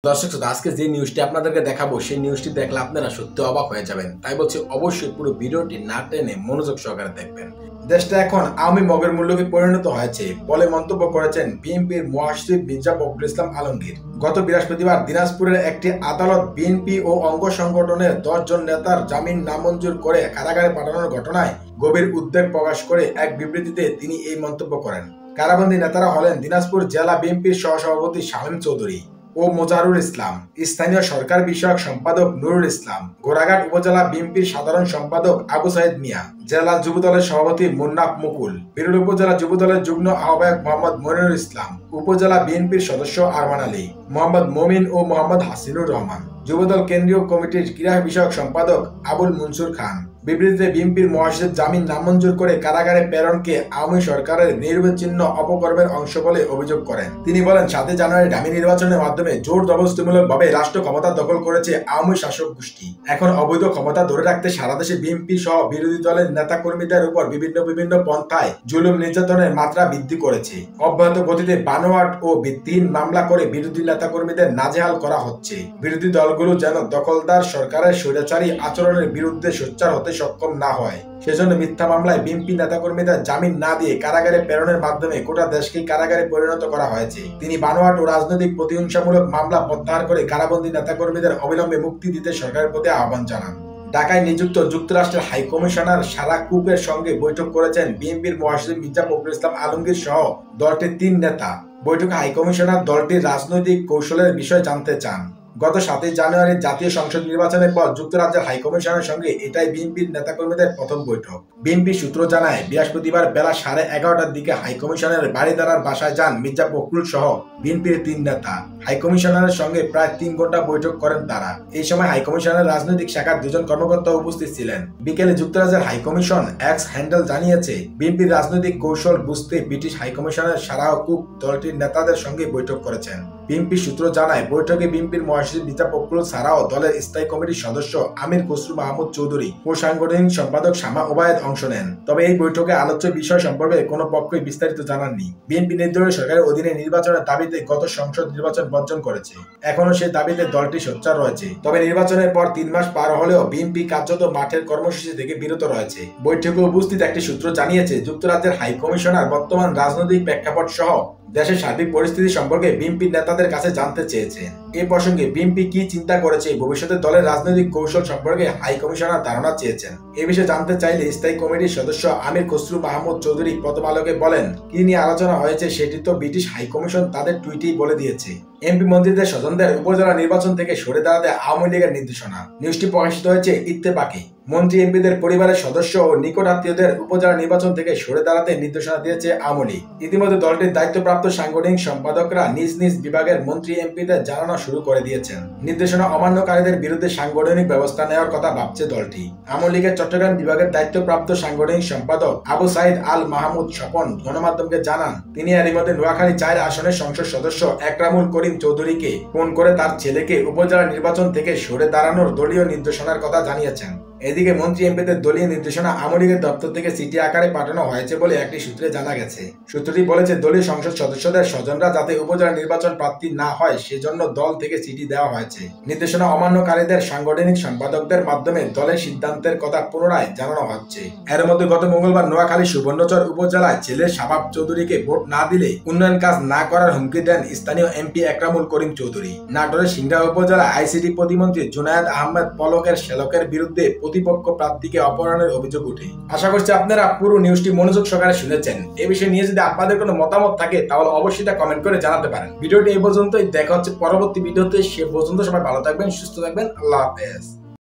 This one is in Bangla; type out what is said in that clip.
দর্শক শ্রোতা, আজকে যে নিউজটি আপনাদেরকে দেখাবো সেই নিউজটি দেখলে আপনারা সত্যি অবাক হয়ে যাবেন। তাই বলছি অবশ্যই পুরো ভিডিওটি না টেনে মনোযোগ সহকারে দেখবেন। দেশটা এখন আওয়ামী মগের মূল্যকে পরিণত হয়েছে বলে মন্তব্য করেছেন বিএনপির মহাসচিব মির্জা ফখরুল ইসলাম আলমগীর। গত বৃহস্পতিবার দিনাজপুরের একটি আদালত বিএনপি ও অঙ্গ সংগঠনের 10 জন নেতার জামিন নামঞ্জুর করে কারাগারে পাঠানোর ঘটনায় গভীর উদ্বেগ প্রকাশ করে এক বিবৃতিতে তিনি এই মন্তব্য করেন। কারাবন্দী নেতারা হলেন দিনাজপুর জেলা বিএনপির সহসভাপতি শামীম চৌধুরী ও মোজারুল ইসলাম, স্থানীয় সরকার বিষয়ক সম্পাদক নুরুল ইসলাম, গোড়াঘাট উপজেলা বিএনপির সাধারণ সম্পাদক আবু সাইদ মিয়া, জেলা যুবদলের সভাপতি মুন্নাফ মুকুল, বিরল উপজেলা যুবদলের যুগ্ম আহ্বায়ক মোহাম্মদ মনিরুল ইসলাম, উপজেলা বিএনপির সদস্য আরমান আলী, মোহাম্মদ মমিন ও মোহাম্মদ হাসিনুর রহমান, যুবদল কেন্দ্রীয় কমিটির ক্রীড়া বিষয়ক সম্পাদক আবুল মনসুর খান। বিবৃতিতে বিএনপির মহাসচিব জামিন নামঞ্জুর করে কারাগারে প্রেরণকে আওয়ামী সরকারের নির্বিচ্ছিন্ন অপকর্মের অংশ বলে অভিযোগ করেন। তিনি বলেন, 7 জানুয়ারি ডামি নির্বাচনের মাধ্যমে জোর জবরদস্তিমূলকভাবে রাষ্ট্র ক্ষমতা দখল করেছে আওয়ামী শাসক গোষ্ঠী। এখন অবৈধ ক্ষমতা ধরে রাখতে সারা দেশে বিএনপি সহ বিরোধী দলের নেতা কর্মীদের উপর বিভিন্ন পন্থায় জুলুম নির্যাতনের মাত্রা বৃদ্ধি করেছে। অব্যাহত গতিতে বানোয়াট ও ভিত্তিহীন মামলা করে বিরোধী নেতা কর্মীদের নাজেহাল করা হচ্ছে। বিরোধী দলগুলো যেন দখলদার সরকারের স্বৈরাচারী আচরণের বিরুদ্ধে সোচ্চার হতে সক্ষম না হয়, সেজন্য মিথ্যা মামলায় বিএনপি নেতাকর্মীদের জামিন না দিয়ে কারাগারে প্রেরণের মাধ্যমে গোটা দেশকে কারাগারে পরিণত করা হয়েছে। তিনি বানোয়াট ও রাজনৈতিক প্রতিহিংসামূলক মামলা প্রত্যাহার করে কারাবন্দী নেতাকর্মীদের অবিলম্বে মুক্তি দিতে সরকারের প্রতি আহ্বান জানান। ঢাকায় নিযুক্ত যুক্তরাষ্ট্রের হাই কমিশনার সারা কুকের সঙ্গে বৈঠক করেছেন বিএনপির মহাসচিব মির্জা ফখরুল ইসলাম আলমগীর সহ দলটির 3 নেতা। বৈঠকে হাই কমিশনার দলটির রাজনৈতিক কৌশলের বিষয় জানতে চান। গত 7 জানুয়ারি জাতীয় সংসদ নির্বাচনের পর যুক্তরাজ্যের হাইকমিশনের সঙ্গে এটাই বিএনপির নেতাকর্মীদের প্রথম বৈঠক। বিএনপি সূত্র জানায়, বৃহস্পতিবার বেলা 11:30টার দিকে হাইকমিশনের বাড়িদারার বাসায় যান মির্জা ফখরুল সহ বিএনপির 3 নেতা। হাইকমিশনারের সঙ্গে প্রায় 3 ঘন্টা বৈঠক করেন তারা। এই সময় হাইকমিশনের রাজনৈতিক শাখার 2 জন কর্মকর্তা উপস্থিত ছিলেন। বিকেলে যুক্তরাজ্যের হাইকমিশন এক্স হ্যান্ডেল জানিয়েছে, বিএনপির রাজনৈতিক কৌশল বুঝতে ব্রিটিশ হাইকমিশনের সারা কুক দলটির নেতাদের সঙ্গে বৈঠক করেছেন। বিএনপি সূত্র জানায়, বৈঠকে বিএনপির মহাসচিব মির্জা ফখরুল ছাড়াও দলের স্থায়ী কমিটির সদস্য আমির খসরু মাহমুদ চৌধুরী ও সাংগঠনিক সম্পাদক শামা ওবায়েদ অংশ নেন। তবে এই বৈঠকে আলোচ্য বিষয় সম্পর্কে কোনো পক্ষই বিস্তারিত জানাননি। বিএনপি নির্দলীয় সরকারের অধীনে নির্বাচনের দাবিতে গত সংসদ নির্বাচন বর্জন করেছে। এখনো সেই দাবিতে দলটি সোচ্চার রয়েছে। তবে নির্বাচনের পর 3 মাস পার হলেও বিএনপি কার্যত মাঠের কর্মসূচি থেকে বিরত রয়েছে। বৈঠকে উপস্থিত একটি সূত্র জানিয়েছে, যুক্তরাজ্যের হাই কমিশনার বর্তমান রাজনৈতিক প্রেক্ষাপট সহ দেশের সার্বিক পরিস্থিতি সম্পর্কে বিএনপির নেতাদের কাছে জানতে চেয়েছেন। এই প্রসঙ্গে বিএনপি কি চিন্তা করেছে, ভবিষ্যতে দলের রাজনৈতিক কৌশল সম্পর্কে হাই কমিশনার ধারণা চেয়েছেন। এ বিষয়ে জানতে চাইলে স্থায়ী কমিটির সদস্য আমির খসরু মাহমুদ চৌধুরী প্রথম আলোকে বলেন, কি নিয়ে আলোচনা হয়েছে সেটি তো ব্রিটিশ হাই কমিশন তাদের টুইটেই বলে দিয়েছে। এমপি মন্ত্রীদের স্বজনদের উপজেলা নির্বাচন থেকে সরে দাঁড়াতে আওয়ামী লীগের নির্দেশনা। নিউজটি প্রকাশিত হয়েছে ইত্তেফাকে। মন্ত্রী এমপিদের পরিবারের সদস্য ও নিকট আত্মীয়দের উপজেলা নির্বাচন থেকে সরে দাঁড়াতে নির্দেশনা দিয়েছে আওয়ামী লীগ। ইতিমধ্যে দলটির দায়িত্বপ্রাপ্ত সাংগঠনিক সম্পাদকরা নিজ নিজ বিভাগের মন্ত্রী এমপিদের জানানো শুরু করে দিয়েছেন। নির্দেশনা অমান্যকারীদের বিরুদ্ধে সাংগঠনিক ব্যবস্থা নেওয়ার কথা ভাবছে দলটি। আওয়ামী লীগের চট্টগ্রাম বিভাগের দায়িত্বপ্রাপ্ত সাংগঠনিক সম্পাদক আবু সাইদ আল মাহমুদ স্বপন গণমাধ্যমকে জানান, তিনি এরই মধ্যে নোয়াখালী 4 আসনের সংসদ সদস্য একরামুল করিম চৌধুরীকে ফোন করে তার ছেলেকে উপজেলা নির্বাচন থেকে সরে দাঁড়ানোর দলীয় নির্দেশনার কথা জানিয়েছেন। এদিকে মন্ত্রী এমপিদের দলীয় নির্দেশনা আওয়ামী লীগের দপ্তর থেকে চিঠি আকারে পাঠানো হয়েছে বলে একটি সূত্রে জানা গেছে। সূত্রটি বলেছে, দলীয় সংসদ সদস্যদের স্বজনরা যাতে উপজেলা নির্বাচন প্রার্থী না হয় সেজন্য দল থেকে চিঠি দেওয়া হয়েছে। নির্দেশনা অমান্যকারীদের সাংগঠনিক সম্পাদকদের মাধ্যমে দলের সিদ্ধান্তের কথা পুনরায় জানানো হচ্ছে। এর মধ্যে গত মঙ্গলবার নোয়াখালী সুবর্ণচর উপজেলায় ছেলে শাবাব চৌধুরীকে ভোট না দিলে উন্নয়ন কাজ না করার হুমকি দেন স্থানীয় এমপি একরামুল করিম চৌধুরী। নাটোরের সিংড়া উপজেলা আইসিটি প্রতিমন্ত্রী জুনায়েদ আহমেদ পলকের শ্যালকের বিরুদ্ধে প্রতিপক্ষ প্রার্থীকে অপহরণের অভিযোগ ওঠে। আশা করছি আপনারা পুরো নিউজটি মনোযোগ সহকারে শুনেছেন। এই বিষয়ে নিয়ে যদি আপনাদের কোনো মতামত থাকে তাহলে অবশ্যই তা কমেন্ট করে জানাতে পারেন। ভিডিওটি এই পর্যন্তই, দেখা হচ্ছে পরবর্তী ভিডিওতে। সে পর্যন্ত সবাই ভালো থাকবেন, সুস্থ থাকবেন। আল্লাহ হাফেজ।